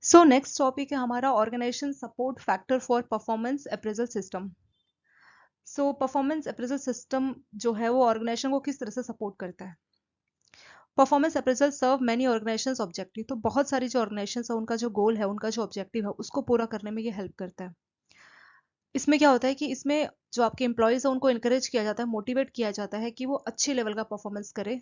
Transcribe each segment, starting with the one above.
So next topic है हमारा organization support factor for performance appraisal system. So performance appraisal system जो है वो ऑर्गेनाइजेशन को किस तरह से सपोर्ट करता है। परफॉर्मेंस अप्रेजल सर्व मैनी ऑर्गेनाइजेशंस ऑब्जेक्टिव, तो बहुत सारी जो ऑर्गेनाइजेशंस है उनका जो गोल है, उनका जो ऑब्जेक्टिव है, उसको पूरा करने में ये हेल्प करता है। इसमें क्या होता है कि इसमें जो आपके एम्प्लॉयज है उनको इनकरेज किया जाता है, मोटिवेट किया जाता है कि वो अच्छे लेवल का परफॉर्मेंस करे।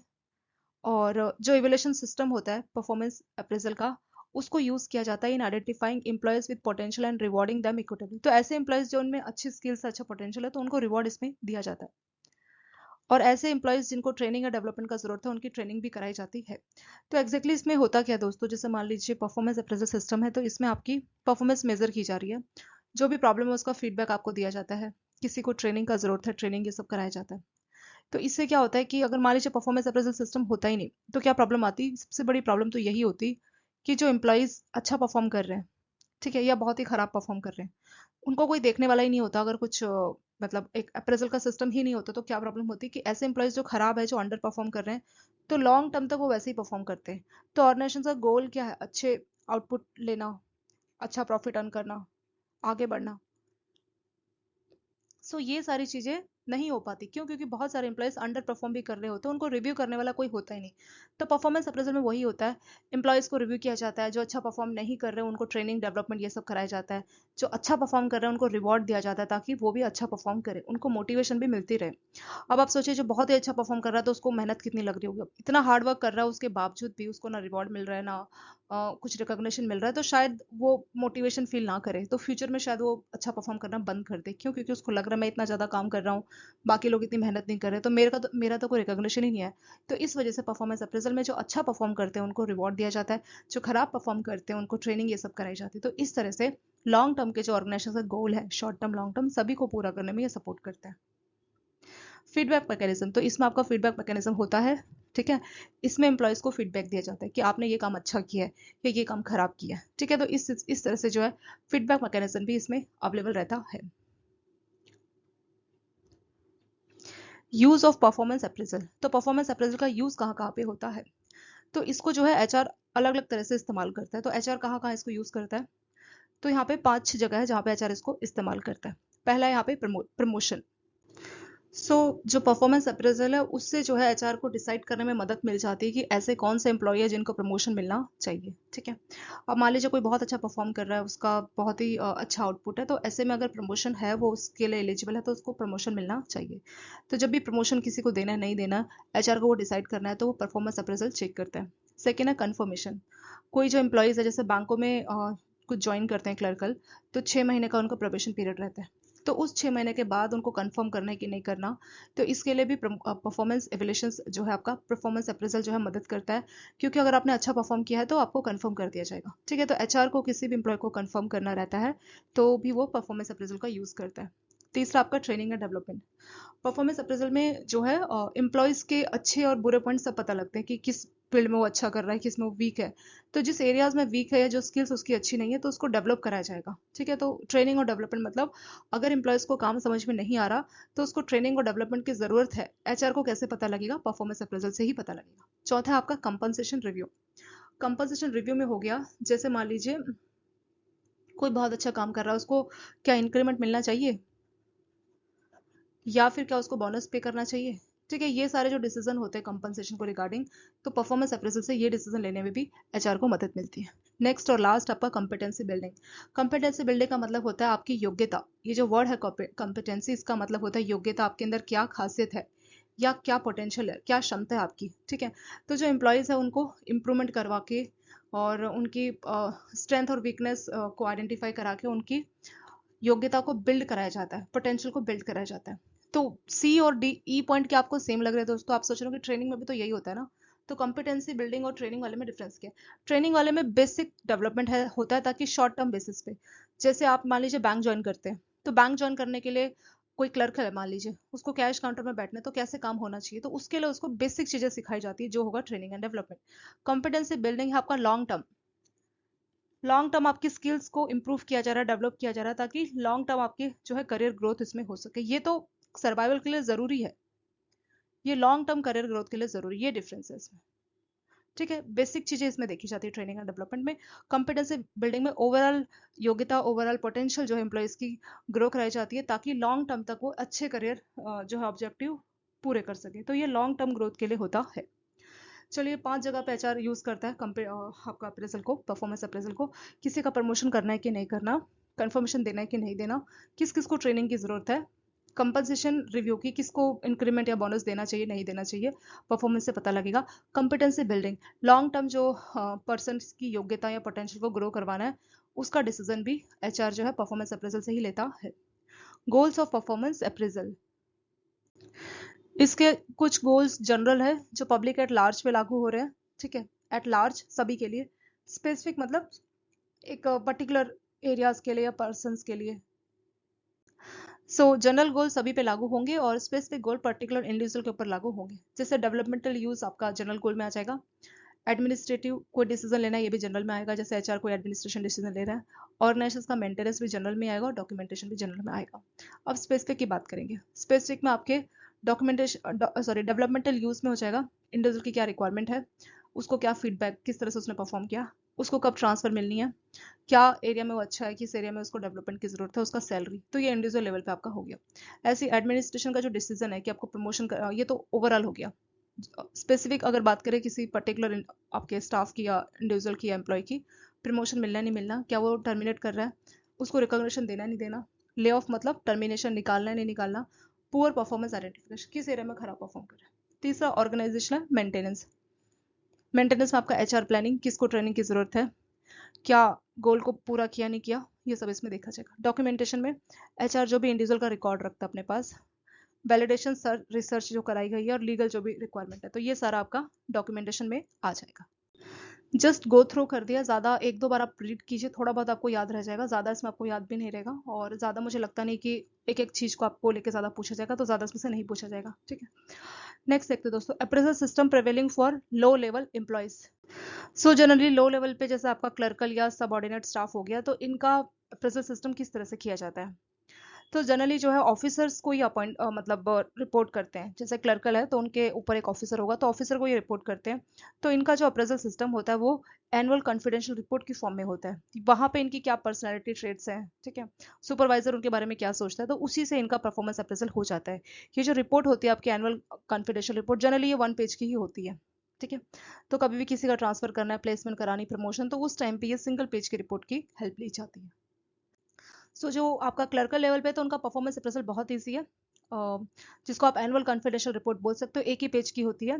और जो इवोल्यूशन सिस्टम होता है परफॉर्मेंस अप्रेजल का, उसको यूज किया जाता है in identifying employees with potential and rewarding them equitably. तो ऐसे एम्प्लॉयज जो उनमें अच्छी स्किल्स, अच्छा पोटेंशियल है, तो उनको रिवॉर्ड इसमें दिया जाता है। और ऐसे एम्प्लॉयज जिनको ट्रेनिंग या डेवलपमेंट का जरूरत है, उनकी ट्रेनिंग भी कराई जाती है। तो एक्जैक्टली इसमें होता क्या है दोस्तों, जैसे मान लीजिए परफॉर्मेंस अप्रेजल सिस्टम है, तो इसमें आपकी परफॉर्मेंस मेजर की जा रही है। जो भी प्रॉब्लम है उसका फीडबैक आपको दिया जाता है। किसी को ट्रेनिंग का जरूरत है, ट्रेनिंग ये सब कराया जाता है। तो इससे क्या होता है कि अगर मान लीजिए परफॉर्मेंस अप्रेजल सिस्टम होता ही नहीं, तो क्या प्रॉब्लम आती, सबसे बड़ी प्रॉब्लम तो यही होती कि जो एम्प्लॉयज अच्छा परफॉर्म कर रहे हैं, ठीक है, या बहुत ही खराब परफॉर्म कर रहे हैं, उनको कोई देखने वाला ही नहीं होता। अगर कुछ मतलब एक अप्रेजल का सिस्टम ही नहीं होता, तो क्या प्रॉब्लम होती कि ऐसे एम्प्लॉयज जो खराब है, जो अंडर परफॉर्म कर रहे हैं, तो लॉन्ग टर्म तक वो वैसे ही परफॉर्म करते हैं। तो ऑर्गेनाइजेशन का गोल क्या है, अच्छे आउटपुट लेना, अच्छा प्रॉफिट अर्न करना, आगे बढ़ना। सो ये सारी चीजें नहीं हो पाती, क्यों? क्योंकि बहुत सारे एम्प्लॉयज अंडर परफॉर्म भी कर रहे होते हैं, उनको रिव्यू करने वाला कोई होता ही नहीं। तो परफॉर्मेंस अप्रेजल में वही होता है, एम्प्लॉयज को रिव्यू किया जाता है, जो अच्छा परफॉर्म नहीं कर रहे हैं उनको ट्रेनिंग डेवलपमेंट ये सब कराया जाता है, जो अच्छा परफॉर्म कर रहे हैं उनको रिवॉर्ड दिया जाता है ताकि वो भी अच्छा परफॉर्म करे, उनको मोटिवेशन भी मिलती रहे। अब आप सोचिए, जो बहुत ही अच्छा परफॉर्म कर रहा है तो उसको मेहनत कितनी लग रही होगी, इतना हार्ड वर्क कर रहा है, उसके बावजूद भी उसको ना रिवॉर्ड मिल रहा है, ना कुछ रिकॉग्निशन मिल रहा है, तो शायद वो मोटिवेशन फील ना करे, तो फ्यूचर में शायद वो अच्छा परफॉर्म करना बंद कर दे। क्यों? क्योंकि उसको लग रहा है मैं इतना ज्यादा काम कर रहा हूँ, बाकी लोग इतनी मेहनत नहीं कर रहे, तो मेरा तो कोई रिकॉग्निशन ही नहीं है। तो इस वजह से परफॉर्मेंस अप्रेजल में जो अच्छा परफॉर्म करते हैं उनको रिवॉर्ड दिया जाता है, जो खराब परफॉर्म करते हैं उनको ट्रेनिंग ये सब कराई जाती है। तो इस तरह से लॉन्ग टर्म के जो ऑर्गेनाइजेशन का गोल है, शॉर्ट टर्म लॉन्ग टर्म सभी को पूरा करने में ये सपोर्ट करता है। फीडबैक मैकेनिज्म, तो इसमें आपका फीडबैक मैकेनिज्म होता है, ठीक है। इसमें एम्प्लॉयज को फीडबैक दिया जाता है कि आपने ये काम अच्छा किया है या ये काम खराब किया है, ठीक है। तो इस तरह से जो है फीडबैक मैकेनिज्म भी इसमें अवेलेबल रहता है। यूज ऑफ परफॉर्मेंस अप्रेजल, तो परफॉर्मेंस अप्रेजल का यूज कहाँ कहाँ पे होता है। तो इसको जो है एचआर अलग अलग तरह से इस्तेमाल करता है। तो एचआर कहाँ कहाँ इसको यूज करता है, तो यहाँ पे 5-6 जगह है जहाँ पे एचआर इसको इस्तेमाल करता है। पहला है यहाँ पे प्रमोशन। जो परफॉर्मेंस अप्रेजल है, उससे जो है एचआर को डिसाइड करने में मदद मिल जाती है कि ऐसे कौन से एम्प्लॉय है जिनको प्रमोशन मिलना चाहिए, ठीक है। अब मान लीजिए कोई बहुत अच्छा परफॉर्म कर रहा है, उसका बहुत ही अच्छा आउटपुट है, तो ऐसे में अगर प्रमोशन है, वो उसके लिए एलिजिबल है, तो उसको प्रमोशन मिलना चाहिए। तो जब भी प्रमोशन किसी को देना है, नहीं देना, एचआर को वो डिसाइड करना है, तो वो परफॉर्मेंस अप्रेजल चेक करता है। सेकेंड है कन्फर्मेशन। कोई जो एम्प्लॉयज है, जैसे बैंकों में कुछ ज्वाइन करते हैं क्लर्कल, तो 6 महीने का उनका प्रोबेशन पीरियड रहता है। तो उस 6 महीने के बाद उनको कंफर्म करना है कि नहीं करना। तो इसके लिए भी परफॉर्मेंस एवेल्यूशन जो है, आपका परफॉर्मेंस अप्रेजल जो है मदद करता है। क्योंकि अगर आपने अच्छा परफॉर्म किया है तो आपको कंफर्म कर दिया जाएगा, ठीक है। तो एचआर को किसी भी एम्प्लॉय को कंफर्म करना रहता है, तो भी वो परफॉर्मेंस अप्रेजल का यूज करता है। तीसरा आपका training and development. Performance appraisal में जो है एम्प्लॉयज के अच्छे और बुरे पॉइंट सब पता लगते हैं कि किस फील्ड में वो अच्छा कर रहा है, किस में वो वीक है। तो जिस एरियाज में वीक है या जो स्किल्स उसकी अच्छी नहीं है, तो उसको डेवलप कराया जाएगा, ठीक है। तो ट्रेनिंग और डेवलपमेंट मतलब, अगर एम्प्लॉयज को काम समझ में नहीं आ रहा, तो उसको ट्रेनिंग और डेवलपमेंट की जरूरत है, एचआर को कैसे पता लगेगा? परफॉर्मेंस अप्रेजल से ही पता लगेगा। चौथा है आपका कंपनसेशन रिव्यू। कंपनसेशन रिव्यू में हो गया, जैसे मान लीजिए कोई बहुत अच्छा काम कर रहा है, उसको क्या इंक्रीमेंट मिलना चाहिए, या फिर क्या उसको बोनस पे करना चाहिए, ठीक है। ये सारे जो डिसीजन होते हैं कंपनसेशन को रिगार्डिंग, तो परफॉर्मेंस अप्रेजल से ये डिसीजन लेने में भी एचआर को मदद मिलती है। नेक्स्ट और लास्ट आपका कॉम्पिटेंसी बिल्डिंग। कॉम्पिटेंसी बिल्डिंग का मतलब होता है आपकी योग्यता। ये जो वर्ड है कॉम्पिटेंसी, इसका मतलब होता है योग्यता, आपके अंदर क्या खासियत है या क्या पोटेंशियल है, क्या क्षमता है आपकी, ठीक है। तो जो एम्प्लॉयज है उनको इम्प्रूवमेंट करवा के, और उनकी स्ट्रेंथ और वीकनेस को आइडेंटिफाई करा के, उनकी योग्यता को बिल्ड कराया जाता है, पोटेंशियल को बिल्ड कराया जाता है। तो सी और डी ई पॉइंट के आपको सेम लग रहे हैं दोस्तों, आप सोच रहे हो कि ट्रेनिंग में भी तो यही होता है ना। तो कॉम्पिटेंसी बिल्डिंग और ट्रेनिंग वाले में डिफरेंस क्या है? ट्रेनिंग वाले में बेसिक डेवलपमेंट है, होता है, ताकि शॉर्ट टर्म बेसिस पे, जैसे आप मान लीजिए बैंक ज्वाइन करते हैं, तो बैंक ज्वाइन करने के लिए कोई क्लर्क है, मान लीजिए उसको कैश काउंटर में बैठना है, तो कैसे काम होना चाहिए, तो उसके लिए उसको बेसिक चीजें सिखाई जाती है, जो होगा training and development. Competency building है आपका लॉन्ग टर्म। लॉन्ग टर्म आपकी स्किल्स को इंप्रूव किया जा रहा है, डेवलप किया जा रहा है, ताकि लॉन्ग टर्म आपकी जो है करियर ग्रोथ इसमें हो सके। ये तो सर्वाइवल के लिए जरूरी है, ये लॉन्ग टर्म करियर ग्रोथ के लिए जरूरी, ये डिफरेंस है इसमें। ठीक है, बेसिक चीजें इसमें देखी जाती है ट्रेनिंग एंड डेवलपमेंट में। कॉम्पिटेंसी बिल्डिंग में ओवरऑल योग्यता, ओवरऑल पोटेंशियल जो है एम्प्लॉयज की ग्रो कराई जाती है, ताकि लॉन्ग टर्म तक वो अच्छे करियर जो है ऑब्जेक्टिव पूरे कर सके। तो ये लॉन्ग टर्म ग्रोथ के लिए होता है। चलिए 5 जगह पे एचआर यूज करता है आपका अप्रेजल को, परफॉर्मेंस अप्रेजल को। किसी का प्रमोशन करना है कि नहीं करना, कंफर्मेशन देना है कि नहीं देना, किस किस को ट्रेनिंग की जरूरत है, कंपनसेशन रिव्यू की, किसको इंक्रीमेंट या बोनस देना चाहिए नहीं देना चाहिए, परफॉर्मेंस से पता लगेगा। कॉम्पिटेंसी बिल्डिंग, लॉन्ग टर्म जो पर्सन की योग्यता या पोटेंशियल को ग्रो करवाना है, उसका डिसीजन भी एचआर जो है परफॉर्मेंस अप्रेजल से ही लेता है। गोल्स ऑफ परफॉर्मेंस अप्रेजल, इसके कुछ गोल्स जनरल है जो पब्लिक एट लार्ज पे लागू हो रहे हैं। ठीक है, एट लार्ज सभी के लिए, स्पेसिफिक मतलब एक पर्टिकुलर एरियाज के लिए या पर्सन्स के लिए। सो जनरल गोल सभी पे लागू होंगे और स्पेसिफिक गोल पर्टिकुलर इंडिविजुअल के ऊपर लागू होंगे। जैसे डेवलपमेंटल यूज आपका जनरल गोल में आ जाएगा। एडमिनिस्ट्रेटिव कोई डिसीजन लेना है, ये भी जनरल में आएगा, जैसे एचआर कोई एडमिनिस्ट्रेशन डिसीजन ले रहा है। ऑर्गेनाइजेशन का मेंटेनेंस भी जनरल में आएगा और डॉक्यूमेंटेशन भी जनरल में आएगा। अब स्पेसिफिक की बात करेंगे। स्पेसिफिक में आपके डॉक्यूमेंटेशन डेवलपमेंटल यूज में हो जाएगा, इंडिविजुअल की क्या रिक्वायरमेंट है, उसको क्या फीडबैक, किस तरह से उसने परफॉर्म किया, उसको कब ट्रांसफर मिलनी है, क्या एरिया में वो अच्छा है, किस एरिया में उसको डेवलपमेंट की जरूरत है, उसका सैलरी। तो ये इंडिविजुअल लेवल पे आपका हो गया। ऐसे एडमिनिस्ट्रेशन का जो डिसीजन है कि आपको प्रमोशन ये तो ओवरऑल हो गया। स्पेसिफिक अगर बात करें किसी पर्टिकुलर आपके स्टाफ की या इंडिविजुअल की या एम्प्लॉय की, प्रमोशन मिलना नहीं मिलना, क्या वो टर्मिनेट कर रहा है, उसको रिकॉग्निशन देना नहीं देना, ले ऑफ मतलब टर्मिनेशन, निकालना नहीं निकालना, पुअर परफॉर्मेंस आइडेंटिफिकेशन, किस एरिया में खराब परफॉर्म कर रहा है। तीसरा ऑर्गेनाइजेशनल मेंटेनेंस, मेंटेनेंस में आपका एचआर प्लानिंग, किसको ट्रेनिंग की जरूरत है, क्या गोल को पूरा किया नहीं किया, ये सब इसमें देखा जाएगा। डॉक्यूमेंटेशन में एचआर जो भी इंडिविजुअल का रिकॉर्ड रखता है अपने पास, वैलिडेशन रिसर्च जो कराई गई है और लीगल जो भी रिक्वायरमेंट है, तो ये सारा आपका डॉक्यूमेंटेशन में आ जाएगा। जस्ट गो थ्रू कर दिया, ज़्यादा एक दो बार आप रीड कीजिए, थोड़ा बहुत आपको याद रह जाएगा, ज़्यादा इसमें आपको याद भी नहीं रहेगा। और ज़्यादा मुझे लगता नहीं कि एक एक चीज़ को आपको लेके ज़्यादा पूछा जाएगा, तो ज़्यादा इसमें से नहीं पूछा जाएगा। ठीक है, नेक्स्ट देखते हैं दोस्तों, appraisal system prevailing for low level employees. So generally low level पे जैसे आपका क्लर्कल या सबऑर्डिनेट स्टाफ हो गया, तो इनका अप्रेजल सिस्टम किस तरह से किया जाता है। तो जनरली जो है ऑफिसर्स को ही अपॉइंट मतलब रिपोर्ट करते हैं। जैसे क्लर्कल है तो उनके ऊपर एक ऑफिसर होगा, तो ऑफिसर को ये रिपोर्ट करते हैं। तो इनका जो अप्रेजल सिस्टम होता है वो एनुअल कॉन्फिडेंशियल रिपोर्ट की फॉर्म में होता है। वहां पे इनकी क्या पर्सनैलिटी ट्रेट्स हैं, ठीक है, सुपरवाइजर उनके बारे में क्या सोचता है, तो उसी से इनका परफॉर्मेंस अप्रेजल हो जाता है। ये जो रिपोर्ट होती है आपकी एनुअल कॉन्फिडेंशियल रिपोर्ट, जनरली ये 1 पेज की ही होती है। ठीक है, तो कभी भी किसी का ट्रांसफर करना है, प्लेसमेंट करानी, प्रमोशन, तो उस टाइम पे ये सिंगल पेज की रिपोर्ट की हेल्प ली जाती है। जो आपका क्लर्कल लेवल पे तो उनका परफॉर्मेंस अप्रेजल बहुत ईजी है, जिसको आप एनुअल कॉन्फिडेंशियल रिपोर्ट बोल सकते हो, एक ही पेज की होती है।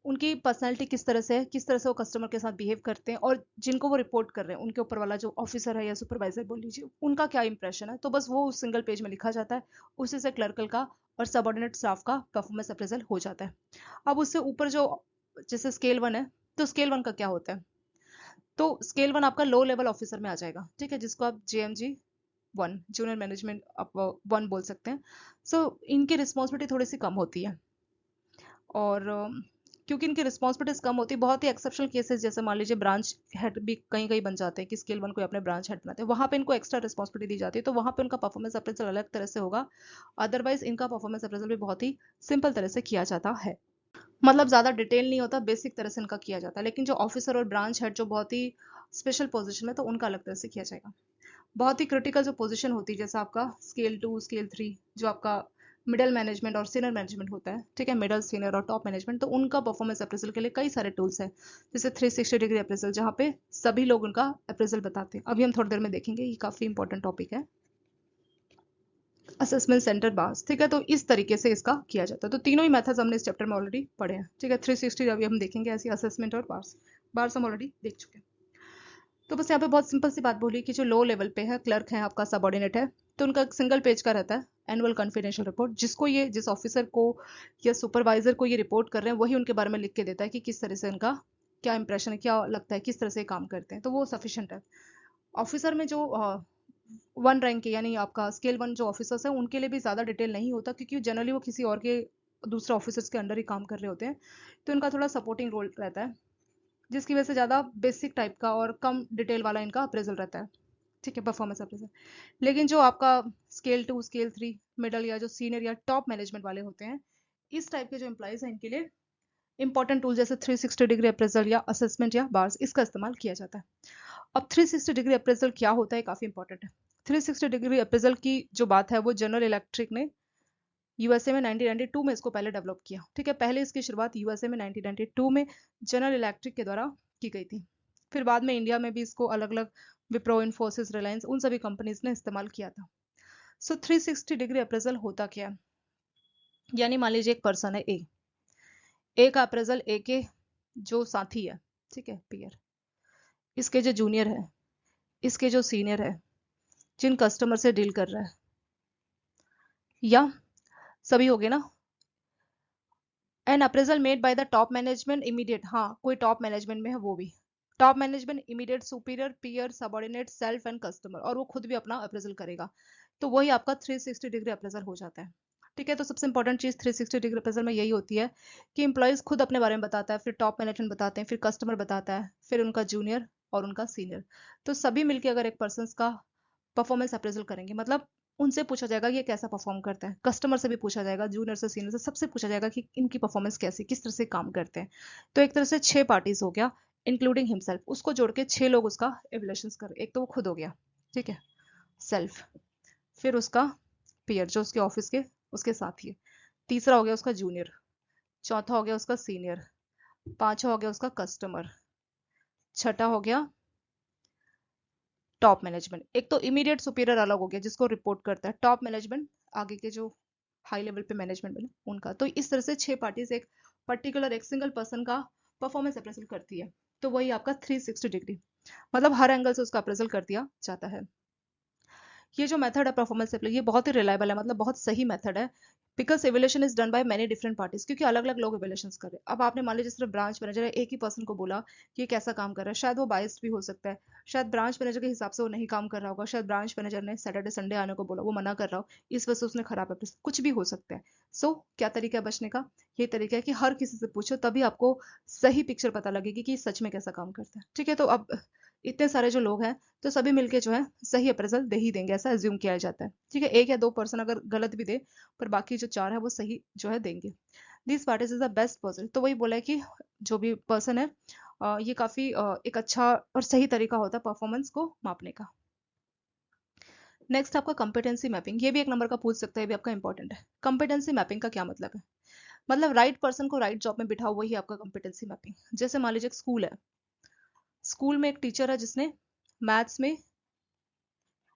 उनकी पर्सनैलिटी किस तरह से है, किस तरह से वो कस्टमर के साथ बिहेव करते हैं, और जिनको वो रिपोर्ट कर रहे हैं उनके ऊपर वाला जो ऑफिसर है या सुपरवाइजर बोल लीजिए, उनका क्या इंप्रेशन है, तो बस वो उस सिंगल पेज में लिखा जाता है। उसी से क्लर्कल का और सबऑर्डिनेट स्टाफ का परफॉर्मेंस अप्रेजल हो जाता है। अब उससे ऊपर जो जैसे स्केल 1 है, तो स्केल 1 का क्या होता है, तो स्केल 1 आपका लो लेवल ऑफिसर में आ जाएगा। ठीक है, जिसको आप JMG 1, जूनियर मैनेजमेंट आप 1 बोल सकते हैं। इनकी रिस्पॉन्सिबिलिटी थोड़ी सी कम होती है, और क्योंकि इनकी रिस्पॉन्सिबिलिटीज कम होती है, बहुत ही एक्सेप्शनल केसेस जैसे मान लीजिए ब्रांच हेड भी कहीं कहीं बन जाते हैं कि स्केल 1 को अपने ब्रांच हेड बनाते हैं, वहां पे इनको एक्स्ट्रा रिस्पॉन्सिबिलिटी दी जाती है, तो वहां पे उनका परफॉर्मेंस अप्रेजल अलग तरह से होगा। अदरवाइज इनका परफॉर्मेंस अप्रेजल भी बहुत ही सिंपल तरह से किया जाता है, मतलब ज्यादा डिटेल नहीं होता, बेसिक तरह से इनका किया जाता है। लेकिन जो ऑफिसर और ब्रांच हेड जो बहुत ही स्पेशल पोजीशन है, तो उनका अलग तरह से किया जाएगा। बहुत ही क्रिटिकल जो पोजीशन होती है, जैसे आपका स्केल 2 स्केल 3, जो आपका मिडिल मैनेजमेंट और सीनियर मैनेजमेंट होता है, ठीक है, मिडिल सीनियर और टॉप मैनेजमेंट, तो उनका परफॉर्मेंस अप्रेजल के लिए कई सारे टूल्स हैं, जैसे 360 डिग्री अप्रेजल, जहाँ पे सभी लोग उनका अप्रेजल बताते हैं। अभी हम थोड़ी देर में देखेंगे, ये काफी इंपॉर्टेंट टॉपिक है। असेसमेंट सेंटर बार्स, ठीक है, तो इस तरीके से इसका किया जाता है। तो तीनों ही मेथड्स हमने इस चैप्टर में ऑलरेडी पढ़े हैं। ठीक है, 360 अभी हम देखेंगे, ऐसी असेसमेंट और बार्स। बार्स हम ऑलरेडी देख चुके हैं। तो बस यहाँ पे बहुत सिंपल सी बात बोली कि जो लो लेवल पे है, क्लर्क है आपका, सबऑर्डिनेट है, तो उनका सिंगल पेज का रहता है एनुअल कॉन्फिडेंशियल रिपोर्ट, जिसको ये जिस ऑफिसर को या सुपरवाइजर को ये रिपोर्ट कर रहे हैं, वही उनके बारे में लिख के देता है कि किस तरह से उनका क्या इंप्रेशन है, क्या लगता है, किस तरह से काम करते हैं, तो वो सफिशियंट है। ऑफिसर में जो 1 रैंक के यानी आपका स्केल 1 जो ऑफिसर्स है, उनके लिए भी ज़्यादा डिटेल नहीं होता, क्योंकि जनरली वो किसी और के दूसरे ऑफिसर्स के अंडर ही काम कर रहे होते हैं, तो इनका थोड़ा सपोर्टिंग रोल रहता है, जिसकी वजह से ज़्यादा बेसिक टाइप का और कम डिटेल वाला इनका अप्रेजल रहता है। ठीक है, परफॉर्मेंस अप्रेजल। लेकिन जो आपका स्केल 2 स्केल 3 मिडल या जो सीनियर या टॉप मैनेजमेंट वाले होते हैं, इस टाइप के जो एम्प्लॉयज हैं, इनके लिए इंपॉर्टेंट टूल जैसे 360 डिग्री अप्रेजल या असेसमेंट या बार्स, इसका इस्तेमाल किया जाता है। अब 360 डिग्री अप्रेजल क्या होता है, काफी इंपॉर्टेंट है। 360 डिग्री अप्रेजल की जो बात है वो जनरल इलेक्ट्रिक ने यूएसए में 1992 में इसको पहले डेवलप किया। ठीक है, पहले इसकी शुरुआत यूएसए में 1992 में जनरल इलेक्ट्रिक के द्वारा की गई थी। फिर बाद में इंडिया में भी इसको अलग अलग विप्रो, इन्फोसिस, रिलायंस, उन सभी कंपनीज ने इस्तेमाल किया था। सो 360 डिग्री अप्रेजल होता क्या है, यानी मान लीजिए एक पर्सन है ए का अप्रेजल ए के जो साथी है, ठीक है, पीयर, इसके जो जूनियर है, इसके जो सीनियर है, जिन कस्टमर से डील कर रहा है, या सभी हो गए ना। An appraisal made by the top management immediate, हाँ कोई टॉप मैनेजमेंट में है वो भी, top management immediate superior peer subordinate self and customer, और वो खुद भी अपना अप्रेजल करेगा, तो वही आपका 360 डिग्री अप्रेजल हो जाता है। ठीक है, तो सबसे इंपॉर्टेंट चीज 360 डिग्री अप्रेजल में यही होती है कि इंप्लॉइज खुद अपने बारे में बताता है, फिर टॉप मैनेजमेंट बताते हैं, फिर कस्टमर बताता है, फिर उनका जूनियर और उनका सीनियर, तो सभी मिलकर अगर एक पर्सन का परफॉर्मेंस अप्रेजल करेंगे, मतलब उनसे पूछा जाएगा कि ये कैसा परफॉर्म करता है, कस्टमर से भी पूछा जाएगा, जूनियर से सीनियर से सबसे पूछा जाएगा कि इनकी परफॉर्मेंस कैसी, किस तरह से काम करते हैं। तो एक तरह से 6 पार्टीज हो गया, इंक्लूडिंग हिमसेल्फ, उसको जोड़ के 6 लोग उसका एवल्यूशन कर, एक तो वो खुद हो गया, ठीक है, सेल्फ, फिर उसका पीयर जो उसके ऑफिस के उसके साथी है, तीसरा हो गया उसका जूनियर, चौथा हो गया उसका सीनियर, पांचवा हो गया उसका कस्टमर, छठा हो गया टॉप मैनेजमेंट। एक तो इमीडिएट सुपीरियर अलग हो गया जिसको रिपोर्ट करता है, टॉप मैनेजमेंट आगे के जो हाई लेवल पे मैनेजमेंट बने उनका। तो इस तरह से 6 पार्टीज एक पर्टिकुलर एक सिंगल पर्सन का परफॉर्मेंस अप्रेजल करती है, तो वही आपका 360 डिग्री, मतलब हर एंगल से उसका अप्रेजल कर दिया जाता है। ये जो मेथड है परफॉर्मेंस अप्रेजल, ये बहुत ही रिलायबल है, मतलब बहुत सही मेथड है, because evaluation is done by many different parties, क्योंकि अलग अलग लोग एवेल्यूशन कर रहे हैं। अब आपने मान लीजिए सिर्फ ब्रांच मैनेजर है, एक ही पर्सन को बोला कि ये कैसा काम कर रहा है, शायद वो बायस्ड भी हो सकता है, शायद ब्रांच मैनेजर के हिसाब से वो नहीं काम कर रहा होगा, शायद ब्रांच मैनेजर ने सैटरडे संडे आने को बोला, वो मना कर रहा हो, इस वजह से उसने खराब है, कुछ भी हो सकता है। क्या तरीका है बचने का, ये तरीका है कि हर किसी से पूछो, तभी आपको सही पिक्चर पता लगेगी कि सच में कैसा काम करता है। ठीक है, तो अब इतने सारे जो लोग हैं तो सभी मिलके जो है सही अप्रेजल दे ही देंगे, ऐसा एज्यूम किया जाता है। ठीक है, एक या दो पर्सन अगर गलत भी दे, पर बाकी जो 4 है वो सही जो है देंगे। This part is the best person, तो वही बोला है कि जो भी पर्सन है ये काफी एक अच्छा और सही तरीका होता है परफॉर्मेंस को मापने का। नेक्स्ट आपका कंपिटेंसी मैपिंग, ये भी एक नंबर का पूछ सकता है, ये भी आपका इंपॉर्टेंट है। कंपिटेंसी मैपिंग का क्या मतलब है, मतलब राइट पर्सन को राइट जॉब में बिठाओ, वही आपका कंपिटेंसी मैपिंग। जैसे मान लीजिए एक स्कूल है, स्कूल में एक टीचर है जिसने मैथ्स में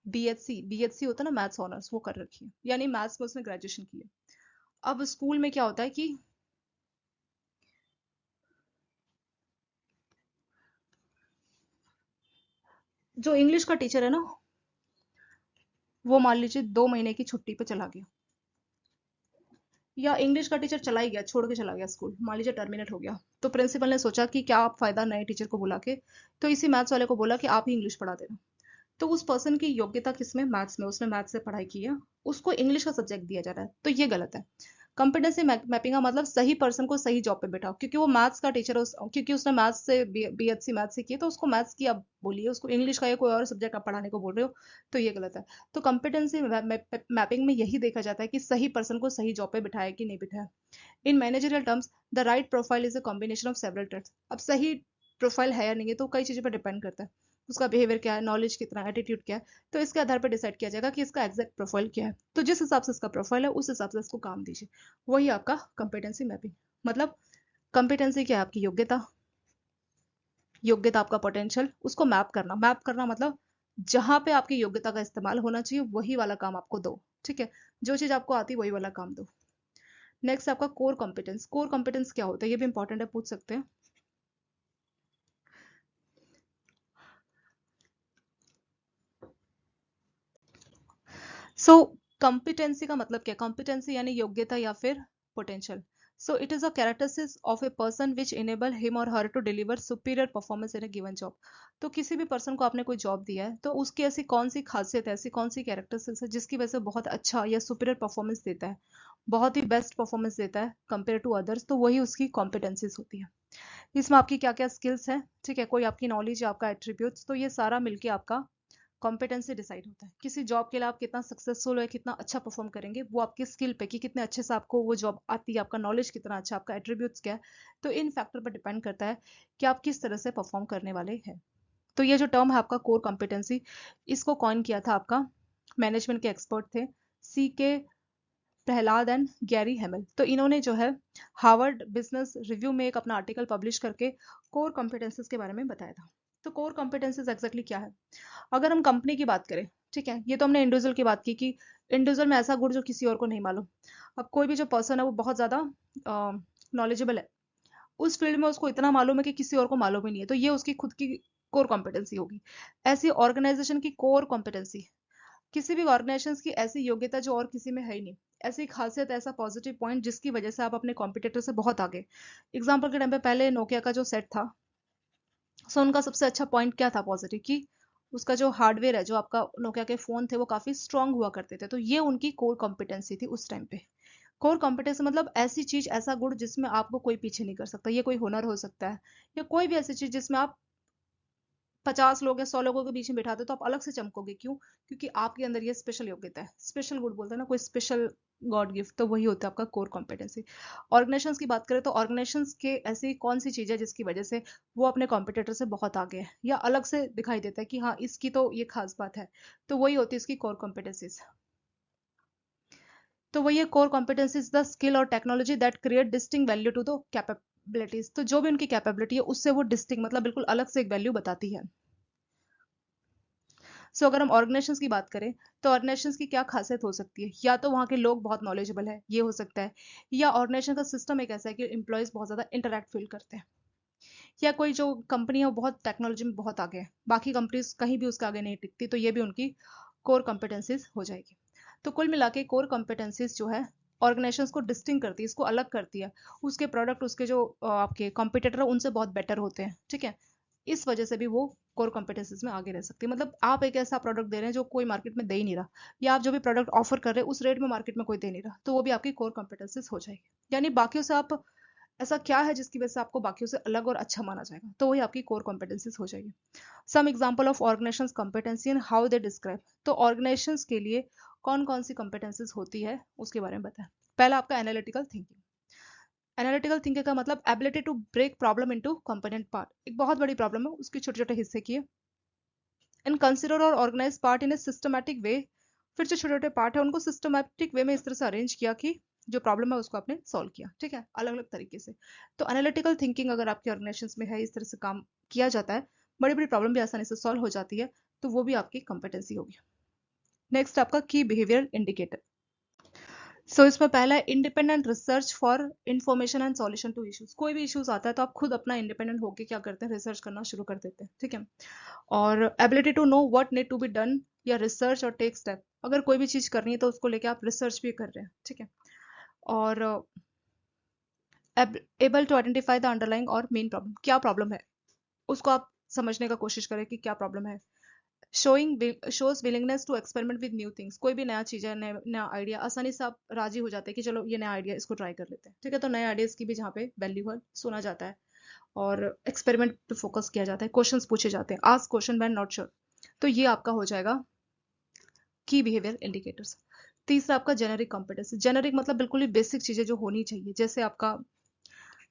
बीएचसी होता है ना, मैथ्स ऑनर्स, वो कर रखी है, यानी मैथ्स में उसने ग्रेजुएशन की है। अब स्कूल में क्या होता है कि जो इंग्लिश का टीचर है ना, वो मान लीजिए 2 महीने की छुट्टी पे चला गया, या इंग्लिश का टीचर चला ही गया, छोड़ के चला गया स्कूल, मान लीजिए टर्मिनेट हो गया, तो प्रिंसिपल ने सोचा कि क्या आप फायदा नए टीचर को बुला के, तो इसी मैथ्स वाले को बोला कि आप ही इंग्लिश पढ़ा देना। तो उस पर्सन की योग्यता किसमें, मैथ्स में, उसने मैथ्स से पढ़ाई की है, उसको इंग्लिश का सब्जेक्ट दिया जा रहा है, तो ये गलत है। कॉम्पिटेंसी मैपिंग का मतलब सही पर्सन को सही जॉब पे बैठाओ, क्योंकि वो मैथ्स का टीचर है, क्योंकि उसने मैथ्स से बीएचसी मैथ्स से की है, तो उसको मैथ्स की आप बोलिए, उसको इंग्लिश का या कोई और सब्जेक्ट आप पढ़ाने को बोल रहे हो, तो ये गलत है। तो कॉम्पिटेंसी मैपिंग में यही देखा जाता है कि सही पर्सन को सही जॉब पे बिठाया कि नहीं बिठाया। In managerial terms the right profile is a combination of several traits. अब सही प्रोफाइल है या नहीं है तो कई चीज़ों पर डिपेंड करता है, उसका बिहेवियर क्या है, नॉलेज कितना है, एटीट्यूड क्या है, तो इसके आधार पर डिसाइड किया जाएगा कि इसका एग्जैक्ट प्रोफाइल क्या है, तो जिस हिसाब से इसका प्रोफाइल है उस हिसाब से इसको काम दीजिए, वही आपका कॉम्पिटेंसी मैपिंग। मतलब कॉम्पिटेंसी क्या है, आपकी योग्यता, योग्यता आपका पोटेंशियल, उसको मैप करना मतलब जहां पे आपकी योग्यता का इस्तेमाल होना चाहिए वही वाला काम आपको दो। ठीक है, जो चीज आपको आती है वही वाला काम दो। नेक्स्ट आपका कोर कॉम्पिटेंस, कोर कॉम्पिटेंस क्या होता है, ये भी इंपॉर्टेंट है, पूछ सकते हैं। सो कॉम्पिटेंसी का मतलब क्या, कॉम्पिटेंसी यानी योग्यता या फिर potential. So it is a characteristics of a person which enable him और her to deliver superior performance in a given job. तो किसी भी पर्सन को आपने कोई जॉब दिया है तो उसकी ऐसी कौन सी खासियत है, ऐसी कौन सी कैरेक्टरिस्टिक्स है जिसकी वजह से बहुत अच्छा या सुपीरियर परफॉर्मेंस देता है, बहुत ही बेस्ट परफॉर्मेंस देता है कंपेयर टू अदर्स, तो वही उसकी कॉम्पिटेंसीज होती है। इसमें आपकी क्या क्या स्किल्स हैं, ठीक है, कोई आपकी नॉलेज या आपका एट्रीब्यूट्स, तो ये सारा मिलके आपका कॉम्पिटेंसी डिसाइड होता है। किसी जॉब के लिए आप कितना सक्सेसफुल है, कितना अच्छा परफॉर्म करेंगे, वो आपके स्किल पे कि कितने अच्छे से आपको वो जॉब आती है, आपका नॉलेज कितना अच्छा, आपका एट्रीब्यूट्स क्या है, तो इन फैक्टर पर डिपेंड करता है कि आप किस तरह से परफॉर्म करने वाले हैं। तो ये जो टर्म है आपका कोर कॉम्पिटेंसी, इसको कॉइन किया था आपका मैनेजमेंट के एक्सपर्ट थे CK Prahlad and Gary Hemal. तो इन्होंने जो है हार्वर्ड बिजनेस रिव्यू में एक अपना आर्टिकल पब्लिश करके कोर कॉम्पिटेंसीज के बारे में बताया था। तो कोर कॉम्पिटेंसीज एग्जैक्टली क्या है? अगर हम कंपनी की बात करें, ठीक है, ये तो हमने इंडिविजुअल की बात की कि इंडिविजुअल में ऐसा गुण जो किसी और को नहीं मालूम। अब कोई भी जो पर्सन है वो बहुत ज्यादा नॉलेजेबल है, उस फील्ड में उसको इतना मालूम है कि किसी और को मालूम ही नहीं है, तो ये उसकी खुद की कोर कॉम्पिटेंसी होगी। ऐसी ऑर्गेनाइजेशन की कोर कॉम्पिटेंसी, किसी भी ऑर्गेनाइजेशन की ऐसी योग्यता जो और किसी में है ही नहीं, ऐसी खासियत, ऐसा पॉजिटिव पॉइंट जिसकी वजह से आप अपने कॉम्पिटिटर से बहुत आगे। एग्जाम्पल के टाइम पे पहले नोकिया का जो सेट था, सो उनका सबसे अच्छा पॉइंट क्या था पॉजिटिव, कि उसका जो हार्डवेयर है, जो आपका नोकिया के फोन थे वो काफी स्ट्रांग हुआ करते थे। तो ये उनकी कोर कॉम्पिटेंसी थी उस टाइम पे। कोर कॉम्पिटेंसी मतलब ऐसी चीज, ऐसा गुण जिसमें आपको कोई पीछे नहीं कर सकता। ये कोई हुनर हो सकता है, या कोई भी ऐसी चीज जिसमें आप 50 लोग या 100 लोगों के बीच में बैठाते तो आप अलग से चमकोगे। क्यों? क्योंकि आपके अंदर ये स्पेशल योग्यता है। स्पेशल गुड बोलते हैं ना, कोई स्पेशल गॉड गिफ्ट, तो वही होता है आपका कोर कॉम्पिटेंसी। ऑर्गेनाइजेशंस की बात करें तो ऑर्गेनाइजेशंस के ऐसी कौन सी चीज है जिसकी वजह से वो अपने कॉम्पिटिटर से बहुत आगे है, या अलग से दिखाई देता है कि हाँ इसकी तो ये खास बात है, तो वही होती है इसकी कोर कॉम्पिटेंसीज। तो वही है कोर कॉम्पिटेंसीज, द स्किल और technology that create distinct value to the capabilities. तो जो भी उनकी कैपेबिलिटी है उससे वो डिस्टिंग मतलब बिल्कुल अलग से एक वैल्यू बताती है। सो अगर हम ऑर्गेनाइजेशंस की बात करें तो ऑर्गेनाइजेशंस की क्या खासियत हो सकती है? या तो वहाँ के लोग बहुत नॉलेजेबल है, ये हो सकता है, या ऑर्गेनाइजेशन का सिस्टम एक ऐसा है कि एम्प्लॉयज बहुत ज्यादा इंटरैक्ट फील करते हैं, या कोई जो कंपनी है वो बहुत टेक्नोलॉजी में बहुत आगे है, बाकी कंपनीज कहीं भी उसके आगे नहीं टिकती, तो ये भी उनकी कोर कॉम्पिटेंसीज हो जाएगी। तो कुल मिला के कोर कॉम्पिटेंसीज जो है ऑर्गेनाइजेशंस को डिस्टिंग करती है, इसको अलग करती है। उसके प्रोडक्ट, उसके जो आपके कॉम्पिटिटर है उनसे बहुत बेटर होते हैं, ठीक है। इस वजह से भी वो कोर कॉम्पिटेंसीज में आगे रह सकती है। मतलब आप एक ऐसा प्रोडक्ट दे रहे हैं जो कोई मार्केट में दे ही नहीं रहा, या आप जो भी प्रोडक्ट ऑफर कर रहे हैं उस रेट में मार्केट में कोई दे नहीं रहा, तो वो भी आपकी कोर कॉम्पिटेंसीज हो जाएगी। यानी बाकियों से आप, ऐसा क्या है जिसकी वजह से आपको बाकियों से अलग और अच्छा माना जाएगा, तो वही आपकी कोर कॉम्पिटेंसीज हो जाएगी। Some example of organizations competency and how they describe. तो ऑर्गेनाइजेशंस के लिए कौन कौन सी कॉम्पिटेंसीज होती है उसके बारे में बताएं। पहला आपका एनालिटिकल थिंकिंग। एनालिटिकल थिंकिंग का मतलब ability to break problem into component part. एक बहुत बड़ी प्रॉब्लम है, उसके छोटे छोटे हिस्से किए, एंड कंसिडर और organize part in a systematic way. फिर जो छोटे छोटे पार्ट है उनको सिस्टमैटिक वे में इस तरह से अरेंज किया कि जो प्रॉब्लम है उसको आपने सॉल्व किया, ठीक है, अलग अलग तरीके से। तो एनालिटिकल थिंकिंग अगर आपके ऑर्गेनाइजेशन में है, इस तरह से काम किया जाता है, बड़ी बड़ी प्रॉब्लम भी आसानी से सॉल्व हो जाती है, तो वो भी आपकी कॉम्पिटेंसी होगी। नेक्स्ट आपका की बिहेवियर इंडिकेटर। सो इसमें पहला है independent research for information and solution to issues. कोई भी इश्यूज आता है तो आप खुद अपना इंडिपेंडेंट होके क्या करते हैं, रिसर्च करना शुरू कर देते हैं, ठीक है। और ability to know what need to be done, या रिसर्च और टेक स्टेप। अगर कोई भी चीज करनी है तो उसको लेके आप रिसर्च भी कर रहे हैं, ठीक है। और able to identify the underlying और मेन प्रॉब्लम, क्या प्रॉब्लम है उसको आप समझने का कोशिश करें कि क्या प्रॉब्लम है। Showing shows willingness to experiment with new things. कोई भी नया चीज है, नया आइडिया, आसानी से आप राजी हो जाते हैं कि चलो ये नया आइडिया, इसको ट्राई कर लेते हैं, ठीक है। तो नए आइडियाज की भी जहाँ पे वैल्यू है सुना जाता है, और एक्सपेरिमेंट पे फोकस किया जाता है, क्वेश्चंस पूछे जाते हैं, ask question when not sure. तो ये आपका हो जाएगा की बिहेवियर इंडिकेटर्स। तीसरा आपका जेनेरिक कॉम्पिटेंसी। जेनेरिक मतलब बिल्कुल ही बेसिक चीजें जो होनी चाहिए, जैसे आपका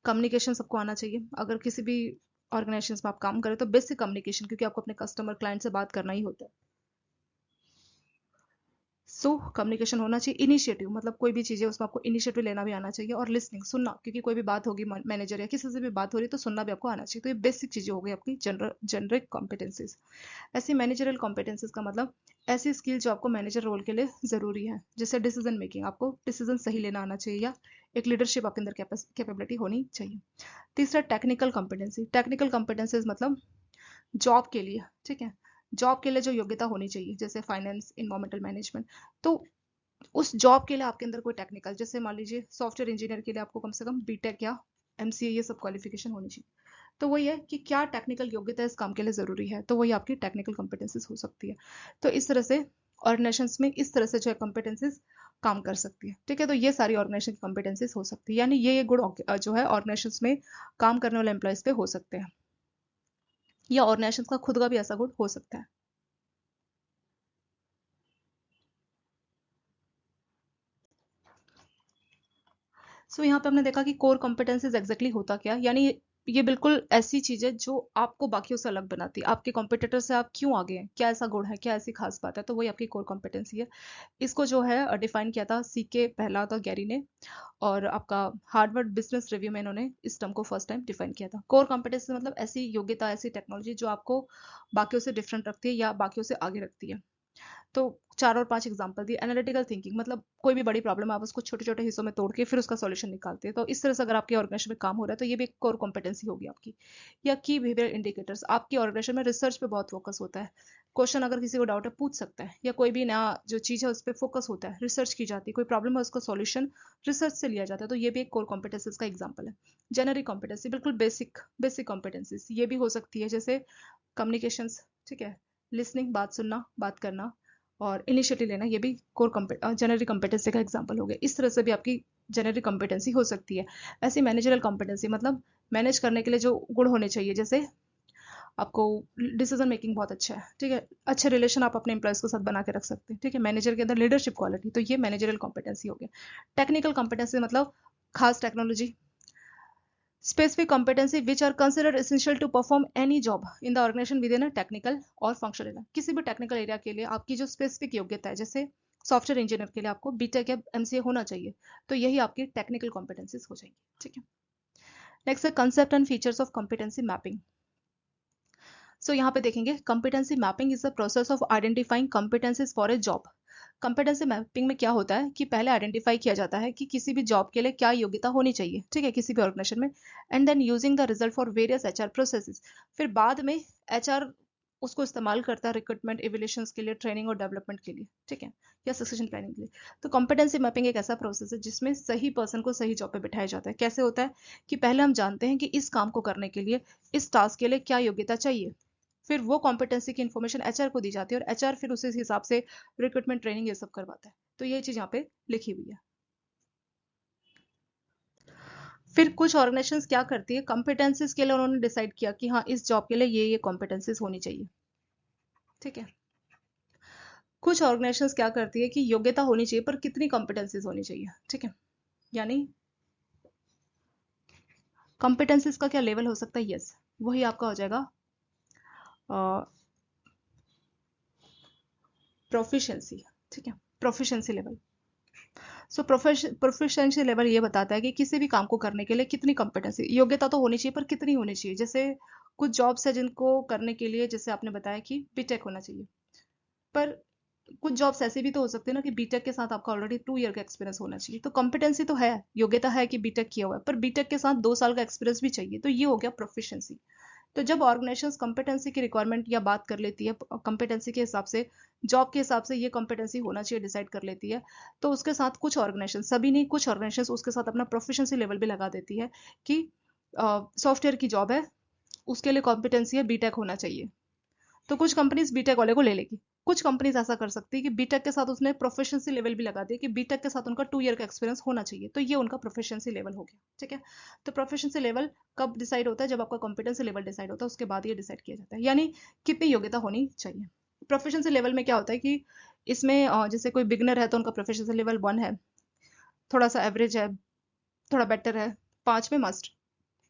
कम्युनिकेशन सबको आना चाहिए। अगर किसी भी ऑर्गेनाइजेशन में आप काम करें तो बेसिक कम्युनिकेशन, क्योंकि आपको अपने कस्टमर क्लाइंट से बात करना ही होता है, सो कम्युनिकेशन होना चाहिए। इनिशिएटिव मतलब कोई भी चीज़ है उसमें आपको इनिशिएटिव लेना भी आना चाहिए, और लिसनिंग, सुनना, क्योंकि कोई भी बात होगी मैनेजर या किसी से भी बात हो रही है तो सुनना भी आपको आना चाहिए। तो ये बेसिक चीज़ें हो गई आपकी जेनरिक कॉम्पिटेंसीज। ऐसी मैनेजरल कॉम्पिटेंसीज का मतलब ऐसी स्किल जो आपको मैनेजर रोल के लिए ज़रूरी है, जैसे डिसीजन मेकिंग, आपको डिसीजन सही लेना आना चाहिए, या एक लीडरशिप आपके अंदर कैपेबिलिटी होनी चाहिए। तीसरा टेक्निकल कॉम्पिटेंसी। टेक्निकल कॉम्पिटेंसीज मतलब जॉब के लिए, ठीक है, जॉब के लिए जो योग्यता होनी चाहिए, जैसे फाइनेंस, इन्वायरमेंटल मैनेजमेंट। तो उस जॉब के लिए आपके अंदर कोई टेक्निकल, जैसे मान लीजिए सॉफ्टवेयर इंजीनियर के लिए आपको कम से कम बीटेक या MCA ये सब क्वालिफिकेशन होनी चाहिए। तो वही है कि क्या टेक्निकल योग्यता इस काम के लिए जरूरी है, तो वही आपकी टेक्निकल कॉम्पिटेंसीज हो सकती है। तो इस तरह से ऑर्गेनाइजेशंस में इस तरह से जो है कॉम्पिटेंसीज काम कर सकती है, ठीक है। तो ये सारी ऑर्गेनाइजेशन की कॉम्पिटेंसीज हो सकती है, यानी ये गुण जो है ऑर्गेनाइजेशंस में काम करने वाले एम्प्लॉयज पे हो सकते हैं, या ऑर्गेनाइजेशन का खुद का भी ऐसा गुण हो सकता है। सो यहाँ पे हमने देखा कि कोर कॉम्पिटेंसीज एग्जैक्टली होता क्या, यानी ये बिल्कुल ऐसी चीज है जो आपको बाकियों से अलग बनाती है, आपके कॉम्पिटिटर से आप क्यों आगे हैं, क्या ऐसा गुण है, क्या ऐसी खास बात है, तो वही आपकी कोर कॉम्पिटेंसी है। इसको जो है डिफाइन किया था सीके पहला था गैरी ने, और आपका हार्वर्ड बिजनेस रिव्यू में इन्होंने इस टर्म को फर्स्ट टाइम डिफाइन किया था। कोर कॉम्पिटेंसी मतलब ऐसी योग्यता, ऐसी टेक्नोलॉजी जो आपको बाकियों से डिफरेंट रखती है या बाकियों से आगे रखती है। तो 4 और 5 एग्जांपल दिए। एनालिटिकल थिंकिंग मतलब कोई भी बड़ी प्रॉब्लम आप उसको छोटे छोटे हिस्सों में तोड़ के फिर उसका सॉल्यूशन निकालते हैं, तो इस तरह से अगर आपके ऑर्गेनाइजेशन में काम हो रहा है तो ये भी एक कोर कॉम्पिटेंसी होगी आपकी। या की बिहेवियर इंडिकेटर्स, आपकी ऑर्गेनाइजेशन में रिसर्च पे बहुत फोकस होता है, क्वेश्चन अगर किसी को डाउट है पूछ सकता है, या कोई भी नया जो चीज है उस पर फोकस होता है, रिसर्च की जाती है, कोई प्रॉब्लम है उसका सॉल्यूशन रिसर्च से लिया जाता है, तो ये भी एक कोर कॉम्पिटेंसीज का एग्जाम्पल है। जेनरिक कॉम्पिटेंसी बिल्कुल बेसिक बेसिक कॉम्पिटेंसीज ये भी हो सकती है, जैसे कम्युनिकेशंस, ठीक है, लिसनिंग, बात सुनना, बात करना, और इनिशिएटिव लेना, ये भी कोर जेनरिक कॉम्पिटेंसी का एग्जांपल हो गया। इस तरह से भी आपकी जेनरिक कॉम्पिटेंसी हो सकती है। ऐसी मैनेजरल कॉम्पिटेंसी मतलब मैनेज करने के लिए जो गुण होने चाहिए, जैसे आपको डिसीजन मेकिंग बहुत अच्छा है, ठीक है, अच्छे रिलेशन आप अपने एम्प्लॉयज के साथ बना के रख सकते हैं, ठीक है, मैनेजर के अंदर लीडरशिप क्वालिटी, तो ये मैनेजरल कॉम्पिटेंसी हो गया। टेक्निकल कॉम्पिटेंसी मतलब खास technology, specific competency which are considered essential to perform any job in the organization within a technical or functional area। किसी भी टेक्निकल एरिया के लिए आपकी जो स्पेसिफिक योग्यता है, जैसे सॉफ्टवेयर इंजीनियर के लिए आपको बीटेक या एमसीए होना चाहिए, तो यही आपकी टेक्निकल कॉम्पिटेंसीज हो जाएंगी, ठीक है। नेक्स्ट है concept and features of competency mapping. So यहाँ पे देखेंगे competency mapping is the process of identifying competencies for a job. Competency mapping में क्या होता है कि पहले आइडेंटिफाई किया जाता है कि किसी भी जॉब के लिए क्या योग्यता होनी चाहिए, ठीक है, किसी भी ऑर्गेनाइजेशन में, and then using the result for various HR processes. फिर बाद में एचआर उसको इस्तेमाल करता है रिक्रूटमेंट, इवैल्यूएशंस के लिए, ट्रेनिंग और डेवलपमेंट के लिए, ठीक है, या सक्सेशन प्लानिंग के लिए। तो कॉम्पिटेंसी मैपिंग एक ऐसा प्रोसेस है जिसमें सही पर्सन को सही जॉब पे बिठाया जाता है। कैसे होता है कि पहले हम जानते हैं कि इस काम को करने के लिए, इस टास्क के लिए क्या योग्यता चाहिए, फिर वो कॉम्पिटेंसी की इन्फॉर्मेशन एचआर को दी जाती है और एचआर फिर उसी हिसाब से रिक्रूटमेंट, ट्रेनिंग, ये सब करवाता है। तो ये चीज यहाँ पे लिखी हुई है। फिर कुछ ऑर्गेनाइजेशंस क्या करती है, कॉम्पिटेंसीज के लिए उन्होंने डिसाइड किया कि हाँ इस जॉब के लिए ये कॉम्पिटेंसीज होनी चाहिए, ठीक है। कुछ ऑर्गेनाइजेशंस क्या करती है कि योग्यता होनी चाहिए पर कितनी कॉम्पिटेंसीज होनी चाहिए, ठीक है, यानी कॉम्पिटेंसीज का क्या लेवल हो सकता है, यस, वही आपका हो जाएगा प्रोफिशिएंसी, ठीक है, प्रोफिशिएंसी लेवल। सो प्रोफिशिएंसी लेवल ये बताता है कि किसी भी काम को करने के लिए कितनी कॉम्पिटेंसी, योग्यता तो होनी चाहिए पर कितनी होनी चाहिए। जैसे कुछ जॉब्स है जिनको करने के लिए, जैसे आपने बताया कि बीटेक होना चाहिए, पर कुछ जॉब्स ऐसी भी तो हो सकती है ना कि बीटेक के साथ आपका ऑलरेडी 2 ईयर का एक्सपीरियंस होना चाहिए। तो कॉम्पिटेंसी तो है, योग्यता है कि बीटेक किया हुआ है, पर बीटेक के साथ 2 साल का एक्सपीरियंस भी चाहिए, तो ये हो गया प्रोफिशिएंसी। तो जब ऑर्गेनाइजेशंस कॉम्पिटेंसी की रिक्वायरमेंट या बात कर लेती है, कॉम्पिटेंसी के हिसाब से, जॉब के हिसाब से ये कॉम्पिटेंसी होना चाहिए डिसाइड कर लेती है, तो उसके साथ कुछ ऑर्गेनाइजेशन, सभी नहीं, कुछ ऑर्गेनाइजेशन उसके साथ अपना प्रोफिशिएंसी लेवल भी लगा देती है कि सॉफ्टवेयर की जॉब है, उसके लिए कॉम्पिटेंसी है बीटेक होना चाहिए, तो कुछ कंपनीज बीटेक वाले को ले लेगी। कुछ कंपनीज ऐसा कर सकती है कि बीटेक के साथ उसने प्रोफिशिएंसी लेवल भी लगा दिया कि बीटेक के साथ उनका 2 ईयर का एक्सपीरियंस होना चाहिए, तो ये उनका प्रोफिशिएंसी लेवल हो गया, ठीक है। तो प्रोफिशिएंसी लेवल कब डिसाइड होता है, जब आपका कॉम्पिटेंसी लेवल डिसाइड होता है, उसके बाद ये डिसाइड किया जाता है, यानी कितनी योग्यता होनी चाहिए। प्रोफिशिएंसी लेवल में क्या होता है कि इसमें जैसे कोई बिगनर है तो उनका प्रोफिशिएंसी लेवल 1 है, थोड़ा सा एवरेज है, थोड़ा बेटर है, 5 में मस्ट,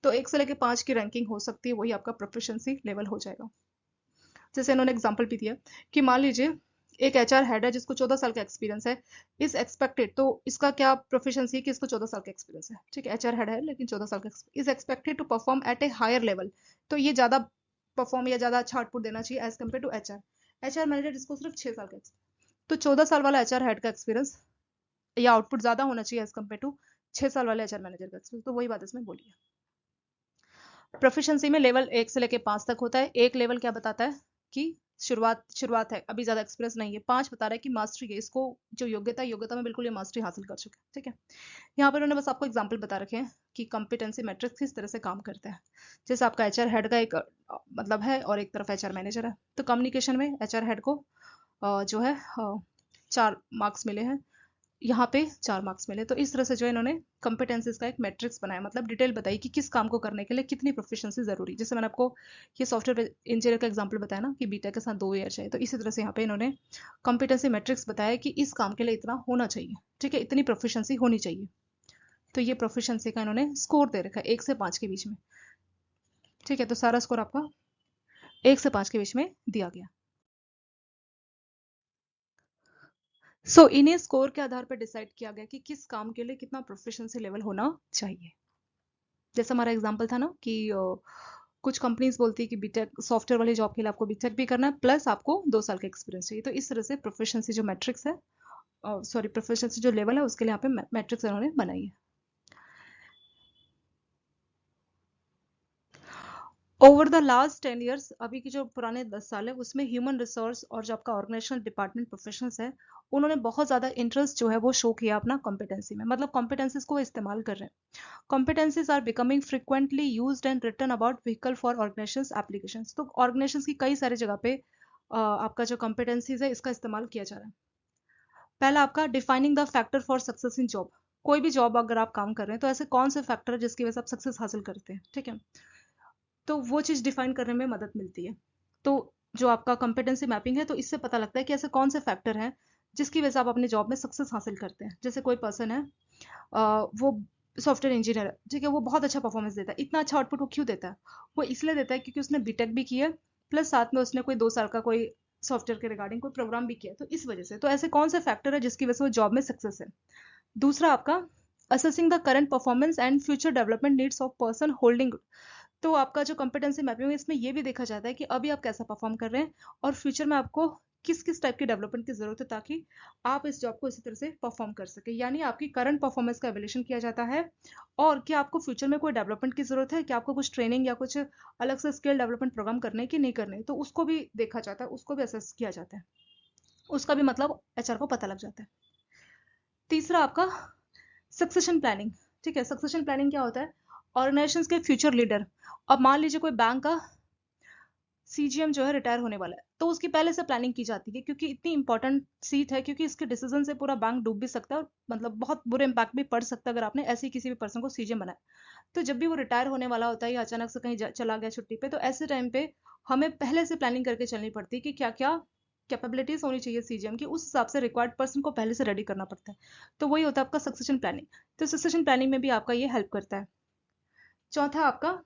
तो 1 से लेकर 5 की रैंकिंग हो सकती है, वही आपका प्रोफिशिएंसी लेवल हो जाएगा। जैसे इन्होंने एग्जाम्पल भी दिया कि मान लीजिए एक एचआर हेड है जिसको 14 साल का एक्सपीरियंस है, इस एक्सपेक्टेड, तो इसका क्या प्रोफिशिएंसी है कि इसको 14 साल का एक्सपीरियंस है, ठीक है, एचआर हेड है लेकिन 14 साल का, is expected to perform at a higher level, तो ये ज्यादा परफॉर्म या ज्यादा अच्छा आउटपुट देना चाहिए as compare to HR. HR manager जिसको सिर्फ 6 साल का, तो 14 साल वाला एचआर हेड का एक्सपीरियंस या आउटपुट ज्यादा होना चाहिए एज कम्पेयर टू 6 साल वाले एचआर मैनेजर का एक्सपीरियंस, तो वही बात इसमें बोली है। प्रोफिशिएंसी में लेवल 1 से लेकर 5 तक होता है। एक लेवल क्या बताता है कि शुरुआत है, अभी ज्यादा एक्सपीरियंस नहीं है। 5 बता रहा है कि मास्टरी है, इसको जो योग्यता में बिल्कुल ये मास्टरी हासिल कर चुके हैं, ठीक है। यहाँ पर उन्होंने बस आपको एग्जांपल बता रखे हैं कि कॉम्पिटेंसी मैट्रिक्स किस तरह से काम करता है। जैसे आपका एचआर हेड का एक मतलब है और एक तरफ एचआर मैनेजर है, तो कम्युनिकेशन में एचआर हेड को जो है 4 मार्क्स मिले हैं, यहाँ पे 4 मार्क्स मिले। तो इस तरह से जो इन्होंने कॉम्पिटेंसीज का एक मैट्रिक्स बनाया, मतलब डिटेल बताई कि किस काम को करने के लिए कितनी प्रोफिशिएंसी जरूरी। जैसे मैंने आपको ये सॉफ्टवेयर इंजीनियर का एग्जांपल बताया ना कि बीटेक के साथ 2 ईयर चाहिए, तो इसी तरह से यहाँ पे इन्होंने कॉम्पिटेंसी मैट्रिक्स बताया कि इस काम के लिए इतना होना चाहिए, ठीक है, इतनी प्रोफिशिएंसी होनी चाहिए, तो ये प्रोफिशिएंसी का इन्होंने स्कोर दे रखा है 1 से 5 के बीच में। ठीक है, तो सारा स्कोर आपका 1 से 5 के बीच में दिया गया। सो इन्हें स्कोर के आधार पर डिसाइड किया गया कि किस काम के लिए कितना प्रोफिशिएंसी लेवल होना चाहिए। जैसा हमारा एग्जांपल था ना कि कुछ कंपनीज बोलती है कि बीटेक सॉफ्टवेयर वाली जॉब के लिए आपको बीटेक भी करना है प्लस आपको 2 साल का एक्सपीरियंस चाहिए। तो इस तरह से प्रोफिशिएंसी जो मैट्रिक्स है, सॉरी प्रोफिशिएंसी जो लेवल है उसके लिए यहाँ पे मैट्रिक्स इन्होंने बनाई है। ओवर द लास्ट 10 ईयर्स, अभी की जो पुराने 10 साल है उसमें ह्यूमन रिसोर्स और जो आपका ऑर्गेनाइजेशनल डिपार्टमेंट प्रोफेशनल्स है उन्होंने बहुत ज़्यादा इंटरेस्ट जो है वो शो किया अपना कॉम्पिटेंसी में, मतलब कॉम्पिटेंसीज को इस्तेमाल कर रहे हैं। Competencies are becoming frequently used and written about vehicle for organizations applications। तो organizations की कई सारी जगह पे आपका जो competencies है इसका इस्तेमाल किया जा रहा है। पहला आपका defining the factor for success in job. कोई भी जॉब अगर आप काम कर रहे हैं तो ऐसे कौन से फैक्टर है जिसकी वजह से आप सक्सेस हासिल करते हैं, ठीक है, तो वो चीज़ डिफाइन करने में मदद मिलती है। तो जो आपका कॉम्पिटेंसी मैपिंग है तो इससे पता लगता है कि ऐसे कौन से फैक्टर हैं जिसकी वजह से आप अपने जॉब में सक्सेस हासिल करते हैं। जैसे कोई पर्सन है वो सॉफ्टवेयर इंजीनियर है, ठीक है, वो बहुत अच्छा परफॉर्मेंस देता है। इतना अच्छा आउटपुट वो क्यों देता है? वो इसलिए देता है क्योंकि उसने बीटेक भी किया है प्लस साथ में उसने कोई 2 साल का कोई सॉफ्टवेयर के रिगार्डिंग कोई प्रोग्राम भी किया है, तो इस वजह से। तो ऐसे कौन से फैक्टर है जिसकी वजह से वो जॉब में सक्सेस है? दूसरा आपका assessing the current performance and future development needs of person holding. तो आपका जो कॉम्पिटेंसी मैपिंग है इसमें ये भी देखा जाता है कि अभी आप कैसा परफॉर्म कर रहे हैं और फ्यूचर में आपको किस किस टाइप की डेवलपमेंट की जरूरत है ताकि आप इस जॉब को इसी तरह से परफॉर्म कर सके। यानी आपकी करंट परफॉर्मेंस का एवल्यूएशन किया जाता है और क्या आपको फ्यूचर में कोई डेवलपमेंट की जरूरत है, क्या आपको कुछ ट्रेनिंग या कुछ अलग से स्किल डेवलपमेंट प्रोग्राम करने की नहीं करने, तो उसको भी देखा जाता है, उसको भी असेस किया जाता है, उसका भी मतलब एचआर को पता लग जाता है। तीसरा आपका सक्सेशन प्लानिंग। ठीक है, सक्सेशन प्लानिंग क्या होता है? ऑर्गेनाइजेशन के फ्यूचर लीडर, अब मान लीजिए कोई बैंक का सीजीएम जो है रिटायर होने वाला है तो उसकी पहले से प्लानिंग की जाती है क्योंकि इतनी इंपॉर्टेंट सीट है, क्योंकि इसके डिसीजन से पूरा बैंक डूब भी सकता है और मतलब बहुत बुरे इम्पैक्ट भी पड़ सकता है अगर आपने ऐसे ही किसी भी पर्सन को सीजीएम बनाया। तो जब भी वो रिटायर होने वाला होता है या अचानक से कहीं चला गया छुट्टी पे, तो ऐसे टाइम पे हमें पहले से प्लानिंग करके चलनी पड़ती है कि क्या क्या कैपेबिलिटीज होनी चाहिए सीजीएम की, उस हिसाब से रिक्वायर्ड पर्सन को पहले से रेडी करना पड़ता है। तो वही होता है आपका सक्सेशन प्लानिंग। तो सक्सेशन प्लानिंग में भी आपका ये हेल्प करता है। चौथा आपका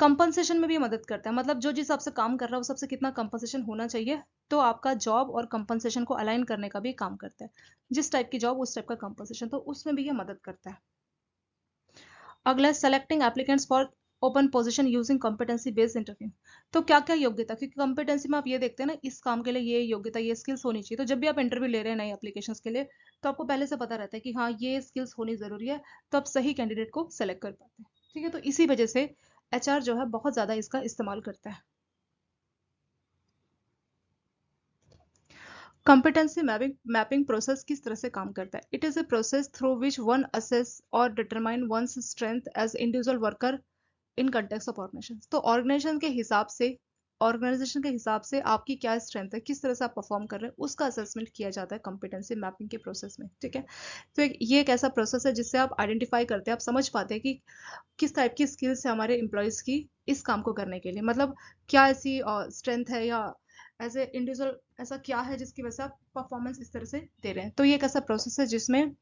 कंपनसेशन में भी मदद करता है, मतलब जो जिस हिसाब से काम कर रहा है उस हिसाब से कितना कंपनसेशन होना चाहिए, तो आपका जॉब और कंपनसेशन को अलाइन करने का भी काम करता है। जिस टाइप की जॉब उस टाइप का कंपनसेशन, तो उसमें भी ये मदद करता है। अगला selecting applicants for open position using competency based interview. तो क्या क्या योग्यता, क्योंकि कॉम्पिटेंसी में आप ये देखते हैं ना इस काम के लिए ये योग्यता ये स्किल्स होनी चाहिए, तो जब भी आप इंटरव्यू ले रहे हैं नई एप्लीकेशंस के लिए तो आपको पहले से पता रहता है कि हाँ ये स्किल्स होनी जरूरी है, तो आप सही कैंडिडेट को सेलेक्ट कर पाते हैं। ठीक है, तो इसी वजह से एचआर जो है बहुत ज्यादा इसका इस्तेमाल करता है। कॉम्पिटेंसी मैपिंग प्रोसेस किस तरह से काम करता है? It is a process through which one assess और determine one's strength as individual worker in context of organization. तो ऑर्गेनाइजेशन के हिसाब से आपकी क्या स्ट्रेंथ है, किस तरह से आप परफॉर्म कर रहे हैं, उसका असेसमेंट किया जाता है कॉम्पिटेंसी मैपिंग के प्रोसेस में। ठीक है, तो ये एक ऐसा प्रोसेस है जिससे आप आइडेंटिफाई करते हैं, आप समझ पाते हैं कि किस टाइप की स्किल्स है हमारे एम्प्लॉयज की इस काम को करने के लिए, मतलब क्या ऐसी स्ट्रेंथ है या एज ए इंडिविजुअल ऐसा क्या है जिसकी वजह से आप परफॉर्मेंस इस तरह से दे रहे हैं। तो ये एक ऐसा प्रोसेस है जिसमें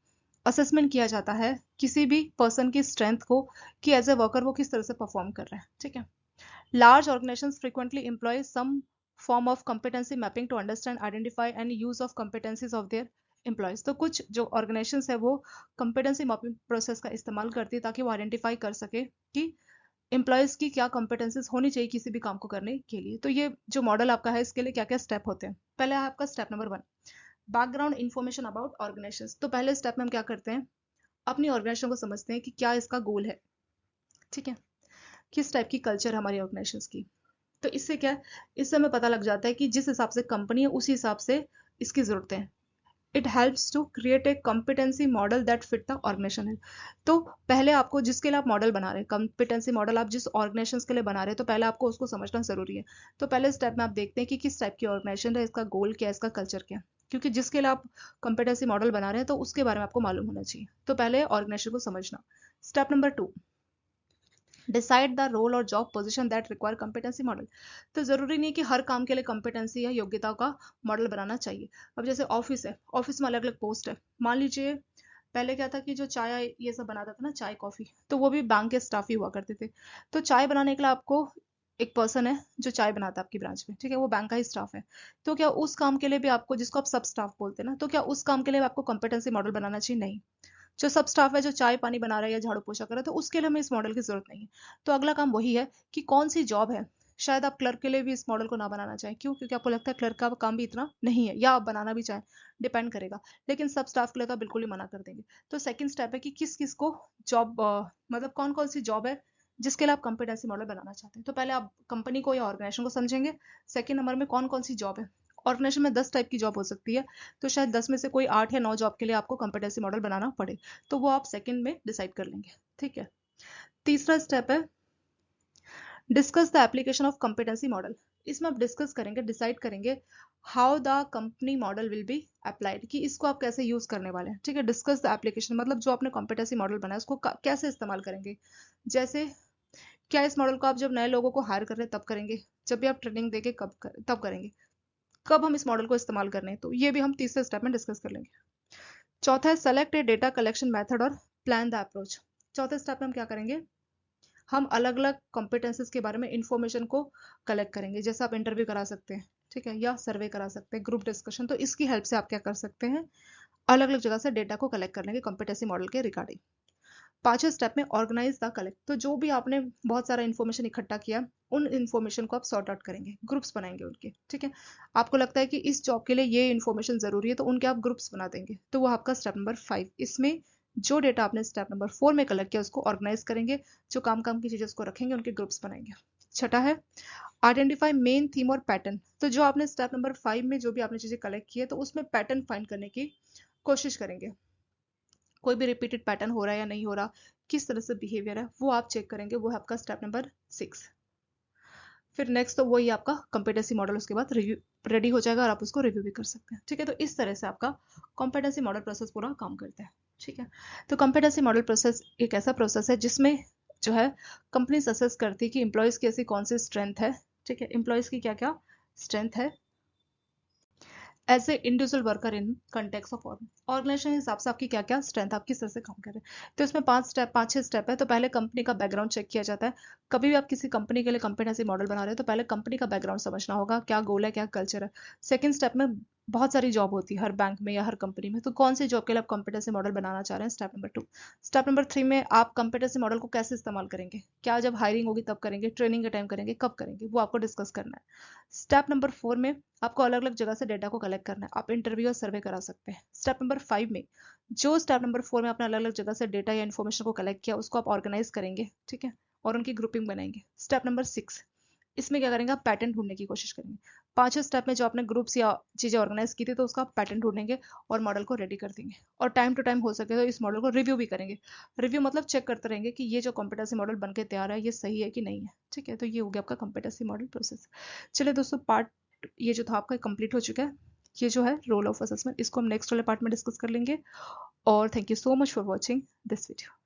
असेसमेंट किया जाता है किसी भी पर्सन की स्ट्रेंथ को कि एज ए वर्कर वो किस तरह से परफॉर्म कर रहा है। ठीक है, large organizations frequently employ some form of competency mapping to understand identify and use of competencies of their employees. तो कुछ जो ऑर्गेनाइजेशंस है वो कॉम्पिटेंसी मैपिंग प्रोसेस का इस्तेमाल करती है ताकि वो आइडेंटिफाई कर सके कि एम्प्लॉयज की क्या कॉम्पिटेंसीज होनी चाहिए किसी भी काम को करने के लिए। तो ये जो मॉडल आपका है इसके लिए क्या क्या स्टेप होते हैं? पहले है आपका step number 1, background information about organization. तो पहले स्टेप में हम क्या करते हैं, अपनी ऑर्गेनाइजेशन को समझते हैं कि क्या इसका गोल है। ठीक है, किस टाइप की कल्चर है हमारी ऑर्गेनाइजेशन की। तो इससे क्या है, इससे हमें पता लग जाता है कि जिस हिसाब से कंपनी है उसी हिसाब से इसकी जरूरतें हैं। It helps to create a competency model that fit the organization. तो पहले आपको जिसके लिए आप मॉडल बना रहे हैं, कॉम्पिटेंसी मॉडल आप जिस ऑर्गेनाइजेशन के लिए बना रहे हैं, तो पहले आपको उसको समझना जरूरी है। तो पहले स्टेप में आप देखते हैं कि किस टाइप की ऑर्गेनाइजेशन है, इसका गोल क्या है, इसका कल्चर क्या है, क्योंकि जिसके लिए आप कॉम्पिटेंसी मॉडल बना रहे हैं तो उसके बारे में आपको मालूम होना चाहिए। तो पहले ऑर्गेनाइजेशन को समझना। Step number 2, decide the role और job position that require competency model. तो जरूरी नहीं कि हर काम के लिए कॉम्पिटेंसी या योग्यता का मॉडल बनाना चाहिए। अब जैसे ऑफिस है, ऑफिस में अलग अलग पोस्ट है, मान लीजिए पहले क्या था कि जो चाय ये सब बनाता था ना, चाय कॉफी, तो वो भी बैंक के स्टाफ ही हुआ करते थे। तो चाय बनाने के लिए आपको एक पर्सन है जो चाय बनाता है आपकी ब्रांच में, ठीक है, वो बैंक का ही स्टाफ है। तो क्या उस काम के लिए भी आपको, जिसको आप सब स्टाफ बोलते हैं ना, तो क्या उस काम के लिए आपको कॉम्पिटेंसी मॉडल बनाना चाहिए? नहीं। जो सब स्टाफ है, जो चाय पानी बना रहा है या झाड़ू पोछा कर रहा है, तो उसके लिए हमें इस मॉडल की जरूरत नहीं है। तो अगला काम वही है कि कौन सी जॉब है, शायद आप क्लर्क के लिए भी इस मॉडल को ना बनाना चाहें। क्यों? क्योंकि आपको लगता है क्लर्क का काम भी इतना नहीं है, या आप बनाना भी चाहें, डिपेंड करेगा। लेकिन सब स्टाफ के लिए तो आप बिल्कुल ही मना कर देंगे। तो सेकंड स्टेप है कि किस किस को जॉब, मतलब कौन कौन सी जॉब है जिसके लिए आप कंपिटेंसी मॉडल बनाना चाहते हैं। तो पहले आप कंपनी को या ऑर्गेनाइजेशन को समझेंगे। सेकंड नंबर में कौन कौन सी जॉब है। ऑर्गेनाइजेशन में 10 टाइप की जॉब हो सकती है, तो शायद 10 में से कोई 8 या 9 जॉब के लिए आपको कंपिटेंसी मॉडल बनाना पड़े, तो वो आप सेकंड में डिसाइड कर लेंगे। ठीक है। तीसरा स्टेप है discuss the application of competency model. इसमें आप डिस्कस करेंगे, डिसाइड करेंगे how the company model will be applied, कि इसको आप कैसे यूज करने वाले हैं। ठीक है। डिस्कस द एप्लीकेशन मतलब जो आपने कंपिटेंसी मॉडल बनाया उसको कैसे इस्तेमाल करेंगे। जैसे क्या इस मॉडल को आप जब नए लोगों को हायर कर रहे हैं तब करेंगे, जब भी आप ट्रेनिंग देके तब करेंगे, कब हम इस मॉडल को इस्तेमाल कर रहे हैं, तो ये भी हम तीसरे स्टेप में डिस्कस कर लेंगे। चौथा है सेलेक्ट ए डेटा कलेक्शन मेथड और प्लान द अप्रोच। चौथे स्टेप में हम क्या करेंगे, हम अलग अलग कॉम्पिटेंसीज के बारे में इंफॉर्मेशन को कलेक्ट करेंगे। जैसे आप इंटरव्यू करा सकते हैं, ठीक है, या सर्वे करा सकते हैं, ग्रुप डिस्कशन, तो इसकी हेल्प से आप क्या कर सकते हैं, अलग अलग जगह से डेटा को कलेक्ट कर लेंगे कॉम्पिटेंसी मॉडल के रिगार्डिंग। पांचवें स्टेप में ऑर्गेनाइज द कलेक्ट, तो जो भी आपने बहुत सारा इन्फॉर्मेशन इकट्ठा किया, उन इन्फॉर्मेशन को आप सॉर्ट आउट करेंगे, ग्रुप्स बनाएंगे उनके। ठीक है। आपको लगता है कि इस जॉब के लिए ये इन्फॉर्मेशन जरूरी है, तो उनके आप ग्रुप्स बना देंगे, तो वो आपका स्टेप नंबर 5। इसमें जो डेटा आपने स्टेप नंबर 4 में कलेक्ट किया उसको ऑर्गेनाइज करेंगे, जो काम काम की चीजें उसको रखेंगे, उनके ग्रुप्स बनाएंगे। छठा है आइडेंटिफाई मेन थीम और पैटर्न। तो जो आपने स्टेप नंबर 5 में जो भी आपने चीजें कलेक्ट की है, तो उसमें पैटर्न फाइंड करने की कोशिश करेंगे। कोई भी रिपीटेड पैटर्न हो रहा है या नहीं हो रहा, किस तरह से बिहेवियर है, वो आप चेक करेंगे। वो है आपका स्टेप नंबर 6। फिर नेक्स्ट तो वही आपका कॉम्पिटेंसी मॉडल उसके बाद रिव्यू रेडी हो जाएगा और आप उसको रिव्यू भी कर सकते हैं। ठीक है। तो इस तरह से आपका कॉम्पिटेंसी मॉडल प्रोसेस पूरा काम करता है। ठीक है। तो कॉम्पिटेंसी मॉडल प्रोसेस एक ऐसा प्रोसेस है जिसमें जो है कंपनी असेस करती है कि एम्प्लॉयज की ऐसी कौन सी स्ट्रेंथ है। ठीक है। एम्प्लॉयज की क्या क्या स्ट्रेंथ है as a individual worker in context of organization के हिसाब से आपकी क्या क्या स्ट्रेंथ, आप किस तरह से काम कर रहे हैं। तो इसमें 5 6 स्टेप है। तो पहले कंपनी का बैकग्राउंड चेक किया जाता है। कभी भी आप किसी कंपनी के लिए कंपिटेंसी मॉडल बना रहे हो तो पहले कंपनी का बैकग्राउंड समझना होगा, क्या गोल है, क्या कल्चर है। सेकंड स्टेप में बहुत सारी जॉब होती है हर बैंक में या हर कंपनी में, तो कौन सी जॉब के लिए आप कॉम्पिटेंसी मॉडल बनाना चाह रहे हैं, स्टेप नंबर 2। स्टेप नंबर 3 में आप कॉम्पिटेंसी मॉडल को कैसे इस्तेमाल करेंगे, क्या जब हायरिंग होगी तब करेंगे, ट्रेनिंग के टाइम करेंगे, कब करेंगे, वो आपको डिस्कस करना है। स्टेप नंबर 4 में आपको अलग अलग जगह से डेटा को कलेक्ट करना है, आप इंटरव्यू और सर्वे करा सकते हैं। स्टेप नंबर 5 में जो स्टेप नंबर 4 में आपने अलग अलग जगह से डेटा या इन्फॉर्मेशन को कलेक्ट किया उसको आप ऑर्गेनाइज करेंगे, ठीक है, और उनकी ग्रुपिंग बनाएंगे। स्टेप नंबर 6 इसमें क्या करेंगे, आप पैटर्न ढूंढने की कोशिश करेंगे। पांचवें स्टेप में जो आपने ग्रुप्स या चीजें ऑर्गेनाइज की थी तो उसका पैटर्न ढूंढेंगे और मॉडल को रेडी कर देंगे। और टाइम टू टाइम हो सके तो इस मॉडल को रिव्यू भी करेंगे। रिव्यू मतलब चेक करते रहेंगे कि ये जो कॉम्पिटेंसी मॉडल बनके तैयार है ये सही है कि नहीं है। ठीक है। तो ये हो गया आपका कॉम्पिटेंसी मॉडल प्रोसेस। चलिए दोस्तों, पार्ट ये जो था आपका कंप्लीट हो चुका है। ये जो है रोल ऑफ असेसमेंट, इसको हम नेक्स्ट वाले पार्ट में डिस्कस कर लेंगे। और thank you so much for watching this video.